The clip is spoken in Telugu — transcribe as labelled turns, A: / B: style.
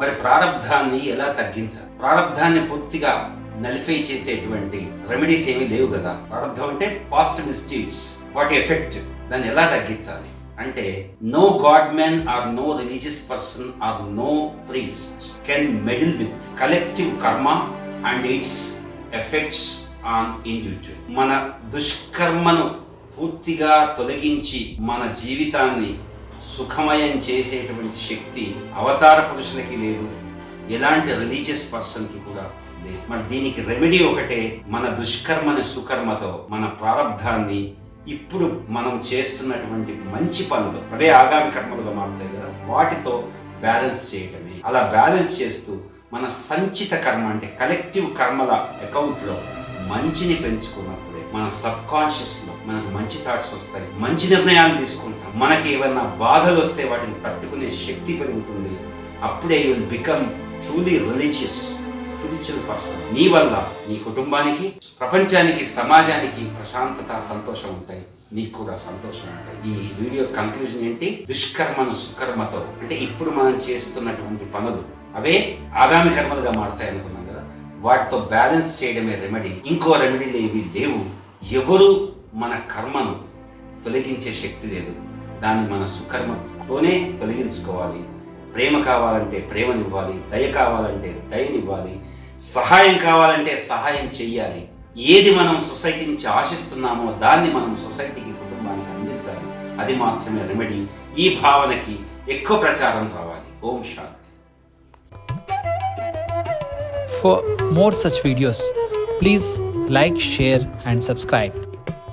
A: మరి ప్రారంధాన్ని ఎలా తగ్గించాలి? ప్రారంధాన్ని పూర్తిగా నలిఫై చేసేటువంటి రెమెడీస్ ఏమీ లేవు కదా. ప్రారంధం అంటే పాస్ట్ మిస్టేక్స్, వాటి ఎఫెక్ట్, దాన్ని ఎలా తగ్గించాలి అంటే no god man or no religious person or no priest can meddle with collective karma and its effects on individual. మన దుష్కర్మను పూర్తిగా తొలగించి మన జీవితాన్ని సుఖమయం చేసేటువంటి శక్తి అవతార పురుషులకి లేదు, ఎలాంటి రిలీజియస్ పర్సన్కి కూడా లేదు. మరి దీనికి రెమెడీ ఒకటే, మన దుష్కర్మని సుకర్మతో మన ప్రారంధాన్ని ఇప్పుడు మనం చేస్తున్నటువంటి మంచి పనులు, అవే ఆగామి కర్మలుగా మారుతాయి కదా, వాటితో బ్యాలెన్స్ చేయటమే. అలా బ్యాలెన్స్ చేస్తూ మన సంచిత కర్మ అంటే కలెక్టివ్ కర్మల అకౌంట్లో మంచిని పెంచుకున్నప్పుడే మన సబ్ కాన్షియస్ లో మనకు మంచి థాట్స్ వస్తాయి, మంచి నిర్ణయాలు తీసుకుంటాం. మనకి ఏమైనా బాధలు వస్తే వాటిని తట్టుకునే శక్తి పెరుగుతుంది. అప్పుడే you will become truly religious spiritual person. నీ వల్ల నీ కుటుంబానికి, ప్రపంచానికి, సమాజానికి ప్రశాంతత, సంతోషం ఉంటాయి. నీకు కూడా సంతోషం ఉంటాయి. ఈ వీడియో కంక్లూజన్ ఏంటి? దుష్కర్మను సుకర్మతో అంటే ఇప్పుడు మనం చేస్తున్నటువంటి పనులు అవే ఆగామి కర్మలుగా మారుతాయి అనుకున్నాం కదా, వాటితో బ్యాలెన్స్ చేయడమే రెమెడీ. ఇంకో రెమెడీలు ఏవి లేవు. ఎవరు మన కర్మను తొలగించే శక్తి లేదు. దాన్ని మన సుకర్మతోనే తొలగించుకోవాలి. ప్రేమ కావాలంటే ప్రేమనివ్వాలి, దయ కావాలంటే దయనివ్వాలి, సహాయం కావాలంటే సహాయం చెయ్యాలి. ఏది మనం సొసైటీ నుంచి ఆశిస్తున్నామో దాన్ని మనం సొసైటీకి, కుటుంబానికి అందించాలి. అది మాత్రమే రెమెడీ. ఈ భావనకి ఎక్కువ ప్రచారం రావాలి. ఓం శాంతి.
B: For more such videos, please like, share and subscribe.